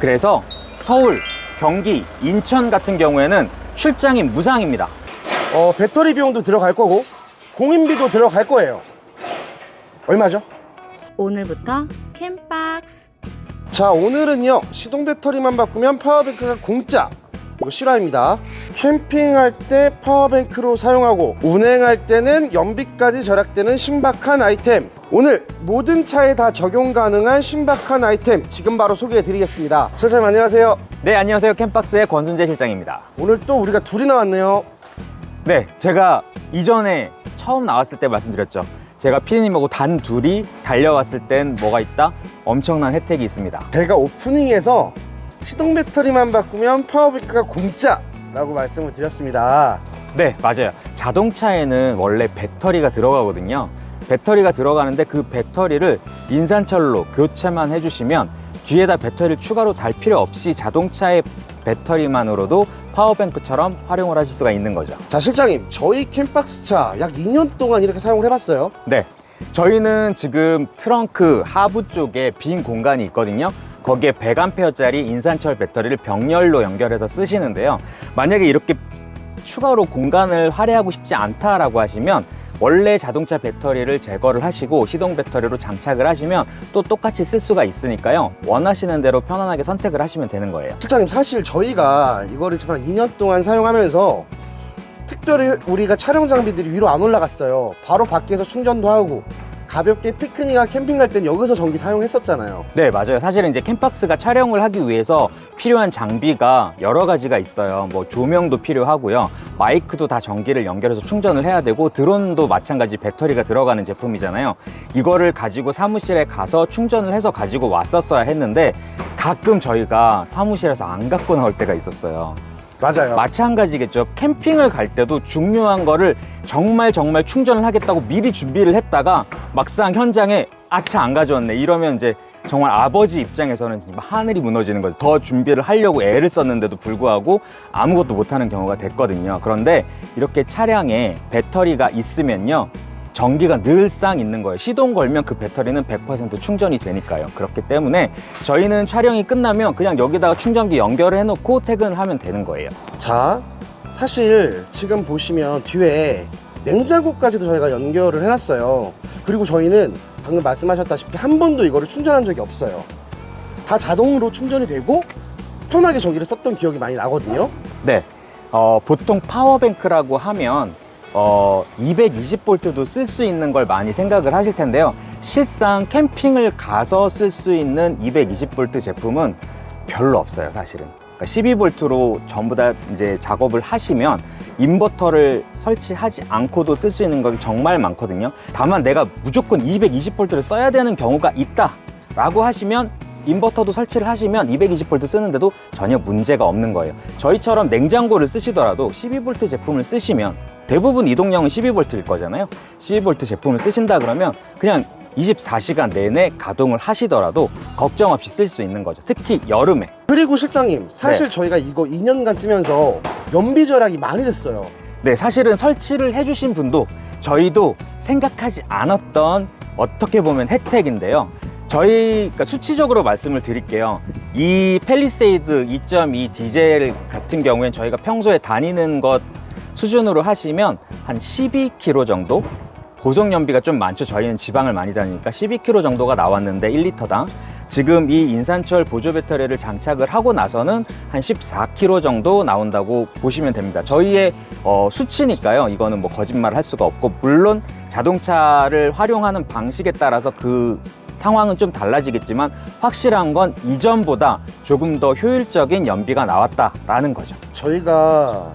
그래서 서울, 경기, 인천 같은 경우에는 출장이 무상입니다. 배터리 비용도 들어갈 거고 공인비도 들어갈 거예요. 얼마죠? 오늘부터 캠박스. 자, 오늘은요, 시동 배터리만 바꾸면 파워뱅크가 공짜. 이거 실화입니다. 캠핑할 때 파워뱅크로 사용하고 운행할 때는 연비까지 절약되는 신박한 아이템. 오늘 모든 차에 다 적용 가능한 신박한 아이템 지금 바로 소개해 드리겠습니다. 실장님 안녕하세요. 네, 안녕하세요. 캠박스의 권순재 실장입니다. 오늘 또 우리가 둘이 나왔네요. 네, 제가 이전에 처음 나왔을 때 말씀드렸죠. 제가 피디님하고 단 둘이 달려왔을 땐 뭐가 있다? 엄청난 혜택이 있습니다. 제가 오프닝에서 시동 배터리만 바꾸면 파워뱅크가 공짜라고 말씀을 드렸습니다. 네, 맞아요. 자동차에는 원래 배터리가 들어가거든요. 배터리가 들어가는데 그 배터리를 인산철로 교체만 해주시면 뒤에다 배터리를 추가로 달 필요 없이 자동차의 배터리만으로도 파워뱅크처럼 활용을 하실 수가 있는 거죠. 자, 실장님, 저희 캠박스 차 약 2년 동안 이렇게 사용을 해봤어요. 네, 저희는 지금 트렁크 하부 쪽에 빈 공간이 있거든요. 거기에 100A짜리 인산철 배터리를 병렬로 연결해서 쓰시는데요. 만약에 이렇게 추가로 공간을 할애하고 싶지 않다라고 하시면 원래 자동차 배터리를 제거를 하시고 시동 배터리로 장착을 하시면 또 똑같이 쓸 수가 있으니까요. 원하시는 대로 편안하게 선택을 하시면 되는 거예요. 실장님, 사실 저희가 이거를 지금 한 2년 동안 사용하면서 특별히 우리가 촬영 장비들이 위로 안 올라갔어요. 바로 밖에서 충전도 하고 가볍게 피크닉이나 캠핑 갈 때는 여기서 전기 사용했었잖아요. 네, 맞아요. 사실은 이제 캠박스가 촬영을 하기 위해서 필요한 장비가 여러 가지가 있어요. 뭐 조명도 필요하고요. 마이크도 다 전기를 연결해서 충전을 해야 되고 드론도 마찬가지 배터리가 들어가는 제품이잖아요. 이거를 가지고 사무실에 가서 충전을 해서 가지고 왔었어야 했는데 가끔 저희가 사무실에서 안 갖고 나올 때가 있었어요. 맞아요. 마찬가지겠죠. 캠핑을 갈 때도 중요한 거를 정말 충전을 하겠다고 미리 준비를 했다가 막상 현장에 아차 안 가져왔네 이러면 이제 정말 아버지 입장에서는 하늘이 무너지는 거죠. 더 준비를 하려고 애를 썼는데도 불구하고 아무것도 못하는 경우가 됐거든요. 그런데 이렇게 차량에 배터리가 있으면요, 전기가 늘상 있는 거예요. 시동 걸면 그 배터리는 100% 충전이 되니까요. 그렇기 때문에 저희는 촬영이 끝나면 그냥 여기다가 충전기 연결을 해놓고 퇴근을 하면 되는 거예요. 자, 사실 지금 보시면 뒤에 냉장고까지도 저희가 연결을 해놨어요. 그리고 저희는 방금 말씀하셨다시피 한 번도 이거를 충전한 적이 없어요. 다 자동으로 충전이 되고 편하게 전기를 썼던 기억이 많이 나거든요. 네, 보통 파워뱅크라고 하면 220V도 쓸 수 있는 걸 많이 생각을 하실 텐데요. 실상 캠핑을 가서 쓸 수 있는 220V 제품은 별로 없어요, 사실은. 그러니까 12V로 전부 다 이제 작업을 하시면 인버터를 설치하지 않고도 쓸 수 있는 건 정말 많거든요. 다만 내가 무조건 220V를 써야 되는 경우가 있다 라고 하시면 인버터도 설치를 하시면 220V 쓰는데도 전혀 문제가 없는 거예요. 저희처럼 냉장고를 쓰시더라도 12V 제품을 쓰시면 대부분 이동형은 12V일 거잖아요. 12V 제품을 쓰신다 그러면 그냥 24시간 내내 가동을 하시더라도 걱정 없이 쓸 수 있는 거죠. 특히 여름에. 그리고 실장님, 사실 네. 저희가 이거 2년간 쓰면서 연비 절약이 많이 됐어요. 네, 사실은 설치를 해주신 분도 저희도 생각하지 않았던 어떻게 보면 혜택인데요. 그러니까 수치적으로 말씀을 드릴게요. 이 팰리세이드 2.2 디젤 같은 경우엔 저희가 평소에 다니는 것 수준으로 하시면 한 12km 정도? 고속 연비가 좀 많죠. 저희는 지방을 많이 다니니까 12km 정도가 나왔는데 1리터당 지금 이 인산철 보조 배터리를 장착을 하고 나서는 한 14km 정도 나온다고 보시면 됩니다. 저희의 수치니까요. 이거는 뭐 거짓말 할 수가 없고, 물론 자동차를 활용하는 방식에 따라서 그 상황은 좀 달라지겠지만 확실한 건 이전보다 조금 더 효율적인 연비가 나왔다라는 거죠. 저희가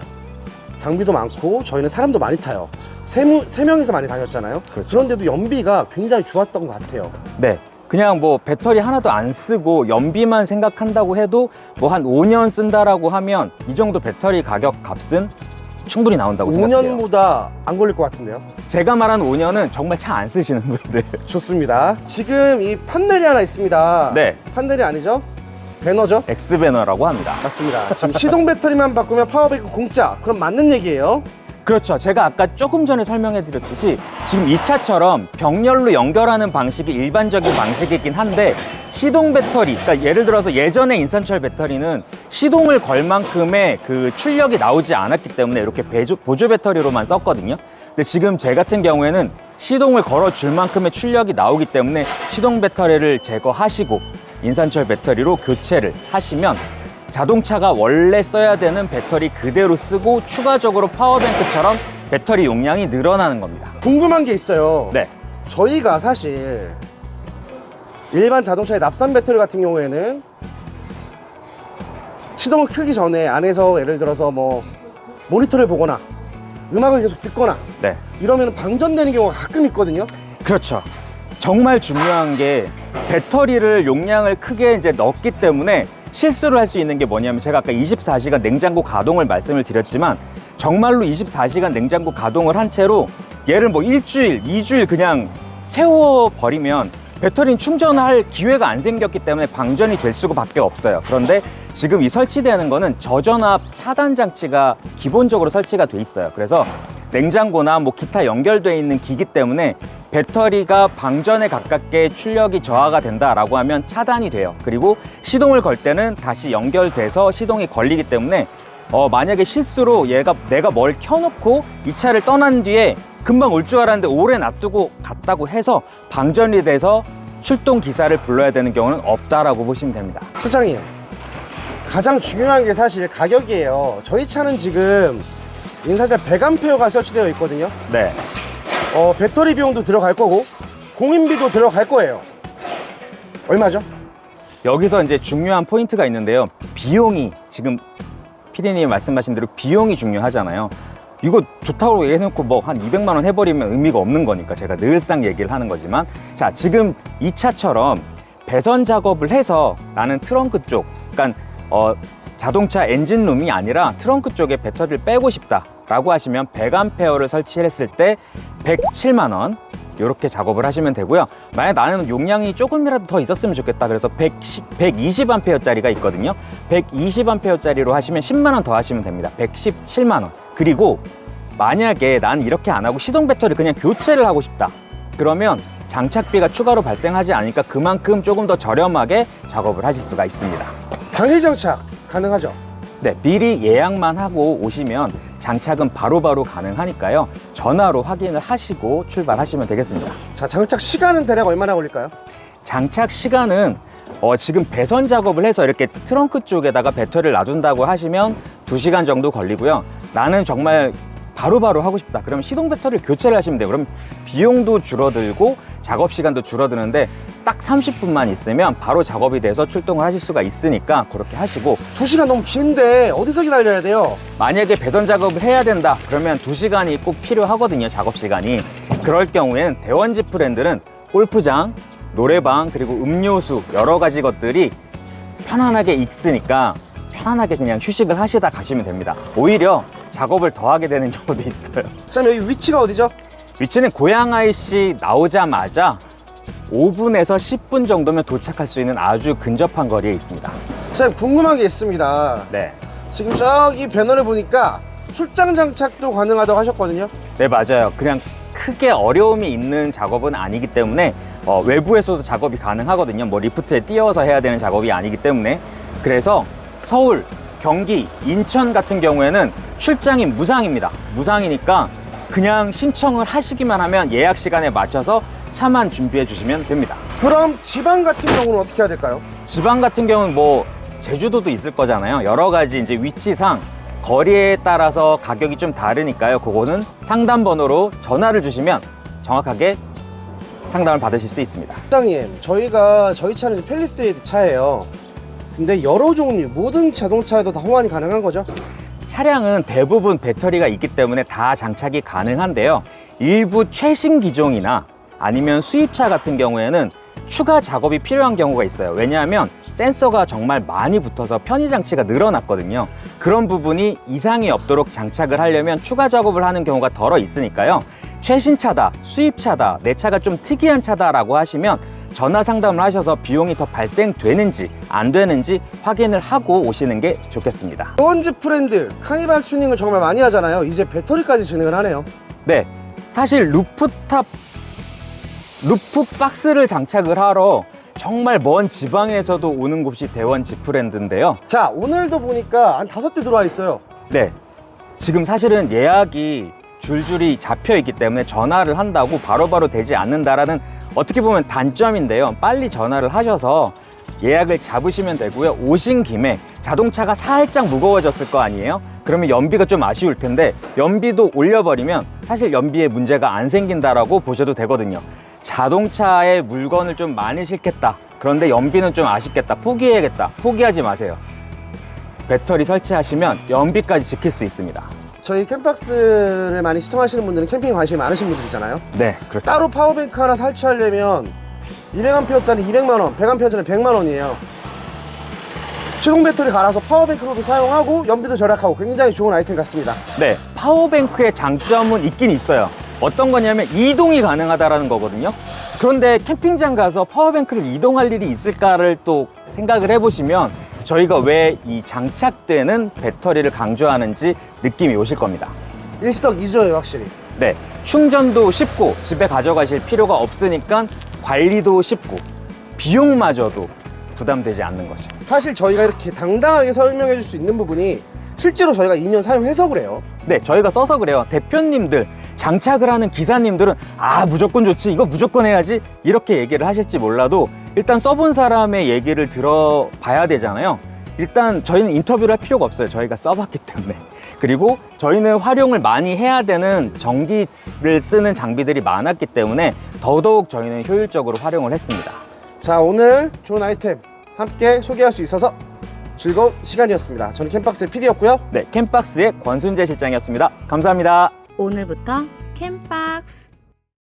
장비도 많고 저희는 사람도 많이 타요. 세 명이서 많이 다녔잖아요. 그렇죠. 그런데도 연비가 굉장히 좋았던 것 같아요. 네, 그냥 뭐 배터리 하나도 안 쓰고 연비만 생각한다고 해도 뭐 한 5년 쓴다라고 하면 이 정도 배터리 가격 값은 충분히 나온다고 생각해요. 5년보다 안 걸릴 것 같은데요. 제가 말한 5년은 정말 차 안 쓰시는 분들. 좋습니다. 지금 이 판넬이 하나 있습니다. 네, 판넬이 아니죠? 배너죠? 엑스배너라고 합니다. 맞습니다. 지금 시동 배터리만 바꾸면 파워뱅크 공짜. 그럼 맞는 얘기예요. 그렇죠. 제가 아까 조금 전에 설명해 드렸듯이 지금 이 차처럼 병렬로 연결하는 방식이 일반적인 방식이긴 한데 시동 배터리, 그러니까 예를 들어서 예전에 인산철 배터리는 시동을 걸 만큼의 그 출력이 나오지 않았기 때문에 이렇게 보조 배터리로만 썼거든요. 근데 지금 제 같은 경우에는 시동을 걸어줄 만큼의 출력이 나오기 때문에 시동 배터리를 제거하시고 인산철 배터리로 교체를 하시면 자동차가 원래 써야 되는 배터리 그대로 쓰고 추가적으로 파워뱅크처럼 배터리 용량이 늘어나는 겁니다. 궁금한 게 있어요. 네. 저희가 사실 일반 자동차의 납산 배터리 같은 경우에는 시동을 켜기 전에 안에서 예를 들어서 뭐 모니터를 보거나 음악을 계속 듣거나 네. 이러면 방전되는 경우가 가끔 있거든요. 그렇죠. 정말 중요한 게 배터리를 용량을 크게 이제 넣었기 때문에 실수를 할 수 있는 게 뭐냐면 제가 아까 24시간 냉장고 가동을 말씀을 드렸지만 정말로 24시간 냉장고 가동을 한 채로 얘를 뭐 일주일, 2주일 그냥 세워버리면 배터리는 충전할 기회가 안 생겼기 때문에 방전이 될 수밖에 없어요. 그런데 지금 이 설치되는 거는 저전압 차단 장치가 기본적으로 설치가 돼 있어요. 그래서 냉장고나 뭐 기타 연결되어 있는 기기 때문에 배터리가 방전에 가깝게 출력이 저하가 된다라고 하면 차단이 돼요. 그리고 시동을 걸 때는 다시 연결돼서 시동이 걸리기 때문에 만약에 실수로 내가 뭘 켜놓고 이 차를 떠난 뒤에 금방 올 줄 알았는데 오래 놔두고 갔다고 해서 방전이 돼서 출동 기사를 불러야 되는 경우는 없다라고 보시면 됩니다. 실장님, 가장 중요한 게 사실 가격이에요. 저희 차는 지금 인산철 100A가 설치되어 있거든요. 네. 배터리 비용도 들어갈 거고 공인비도 들어갈 거예요. 얼마죠? 여기서 이제 중요한 포인트가 있는데요. 비용이 지금 PD님이 말씀하신 대로 비용이 중요하잖아요. 이거 좋다고 얘기해놓고 뭐 한 200만 원 해버리면 의미가 없는 거니까 제가 늘상 얘기를 하는 거지만, 자, 지금 이 차처럼 배선 작업을 해서 나는 트렁크 쪽, 그러니까 자동차 엔진룸이 아니라 트렁크 쪽에 배터리를 빼고 싶다라고 하시면 100A를 설치했을 때 107만 원 이렇게 작업을 하시면 되고요. 만약 나는 용량이 조금이라도 더 있었으면 좋겠다, 그래서 120A짜리가 있거든요. 120A짜리로 하시면 10만 원 더 하시면 됩니다. 117만 원. 그리고 만약에 난 이렇게 안 하고 시동 배터리 그냥 교체를 하고 싶다, 그러면 장착비가 추가로 발생하지 않으니까 그만큼 조금 더 저렴하게 작업을 하실 수가 있습니다. 당일 장착 가능하죠? 네, 미리 예약만 하고 오시면 장착은 바로바로 가능하니까요. 전화로 확인을 하시고 출발하시면 되겠습니다. 자, 장착 시간은 대략 얼마나 걸릴까요? 장착 시간은 지금 배선 작업을 해서 이렇게 트렁크 쪽에다가 배터리를 놔둔다고 하시면 2시간 정도 걸리고요. 나는 정말 바로바로 하고 싶다, 그러면 시동 배터리를 교체를 하시면 돼요. 그럼 비용도 줄어들고 작업 시간도 줄어드는데 딱 30분만 있으면 바로 작업이 돼서 출동을 하실 수가 있으니까 그렇게 하시고, 2시간 너무 긴데 어디서 기다려야 돼요? 만약에 배선 작업을 해야 된다 그러면 2시간이 꼭 필요하거든요, 작업 시간이. 그럴 경우에는 대원지 브랜드는 골프장, 노래방, 그리고 음료수 여러 가지 것들이 편안하게 있으니까 편안하게 그냥 휴식을 하시다 가시면 됩니다. 오히려 작업을 더 하게 되는 경우도 있어요. 자, 여기 위치가 어디죠? 위치는 고양IC 나오자마자 5분에서 10분 정도면 도착할 수 있는 아주 근접한 거리에 있습니다. 자, 궁금한 게 있습니다. 네. 지금 저기 배너를 보니까 출장 장착도 가능하다고 하셨거든요. 네, 맞아요. 그냥 크게 어려움이 있는 작업은 아니기 때문에 외부에서도 작업이 가능하거든요. 뭐 리프트에 띄워서 해야 되는 작업이 아니기 때문에. 그래서 서울, 경기, 인천 같은 경우에는 출장이 무상입니다. 무상이니까 그냥 신청을 하시기만 하면 예약 시간에 맞춰서 차만 준비해 주시면 됩니다. 그럼 지방 같은 경우는 어떻게 해야 될까요? 지방 같은 경우는 뭐 제주도도 있을 거잖아요. 여러 가지 이제 위치상 거리에 따라서 가격이 좀 다르니까요. 그거는 상담 번호로 전화를 주시면 정확하게 상담을 받으실 수 있습니다. 실장님, 저희 차는 팰리세이드 차예요. 근데 여러 종류 모든 자동차에도 다 호환이 가능한 거죠? 차량은 대부분 배터리가 있기 때문에 다 장착이 가능한데요. 일부 최신 기종이나 아니면 수입차 같은 경우에는 추가 작업이 필요한 경우가 있어요. 왜냐하면 센서가 정말 많이 붙어서 편의 장치가 늘어났거든요. 그런 부분이 이상이 없도록 장착을 하려면 추가 작업을 하는 경우가 덜어 있으니까요. 최신 차다, 수입차다, 내 차가 좀 특이한 차다라고 하시면 전화 상담을 하셔서 비용이 더 발생되는지 안 되는지 확인을 하고 오시는 게 좋겠습니다. 좋은 집 브랜드 카니발 튜닝을 정말 많이 하잖아요. 이제 배터리까지 진행을 하네요. 네, 사실 루프 박스를 장착을 하러 정말 먼 지방에서도 오는 곳이 대원 집 브랜드인데요. 자, 오늘도 보니까 한 5대 들어와 있어요. 네, 지금 사실은 예약이 줄줄이 잡혀 있기 때문에 전화를 한다고 바로바로 되지 않는다라는 어떻게 보면 단점인데요. 빨리 전화를 하셔서 예약을 잡으시면 되고요. 오신 김에 자동차가 살짝 무거워졌을 거 아니에요? 그러면 연비가 좀 아쉬울 텐데 연비도 올려버리면 사실 연비에 문제가 안 생긴다라고 보셔도 되거든요. 자동차에 물건을 좀 많이 싣겠다. 그런데 연비는 좀 아쉽겠다. 포기해야겠다. 포기하지 마세요. 배터리 설치하시면 연비까지 지킬 수 있습니다. 저희 캠박스를 많이 시청하시는 분들은 캠핑에 관심이 많으신 분들이잖아요. 네, 그렇죠. 따로 파워뱅크 하나 설치하려면 200A짜리 200만원, 100A짜리 100만원이에요. 시동 배터리 갈아서 파워뱅크로도 사용하고 연비도 절약하고 굉장히 좋은 아이템 같습니다. 네, 파워뱅크의 장점은 있긴 있어요. 어떤 거냐면 이동이 가능하다라는 거거든요. 그런데 캠핑장 가서 파워뱅크를 이동할 일이 있을까를 또 생각을 해보시면 저희가 왜 이 장착되는 배터리를 강조하는지 느낌이 오실 겁니다. 일석이조예요, 확실히. 네, 충전도 쉽고 집에 가져가실 필요가 없으니까 관리도 쉽고 비용마저도 부담되지 않는 거죠. 사실 저희가 이렇게 당당하게 설명해 줄 수 있는 부분이 실제로 저희가 2년 사용해서 그래요. 네, 저희가 써서 그래요. 대표님들, 장착을 하는 기사님들은 아, 무조건 좋지, 이거 무조건 해야지 이렇게 얘기를 하실지 몰라도 일단 써본 사람의 얘기를 들어봐야 되잖아요. 일단 저희는 인터뷰를 할 필요가 없어요. 저희가 써봤기 때문에. 그리고 저희는 활용을 많이 해야 되는 전기를 쓰는 장비들이 많았기 때문에 더더욱 저희는 효율적으로 활용을 했습니다. 자, 오늘 좋은 아이템 함께 소개할 수 있어서 즐거운 시간이었습니다. 저는 캠박스의 PD였고요. 네, 캠박스의 권순재 실장이었습니다. 감사합니다. 오늘부터 캠박스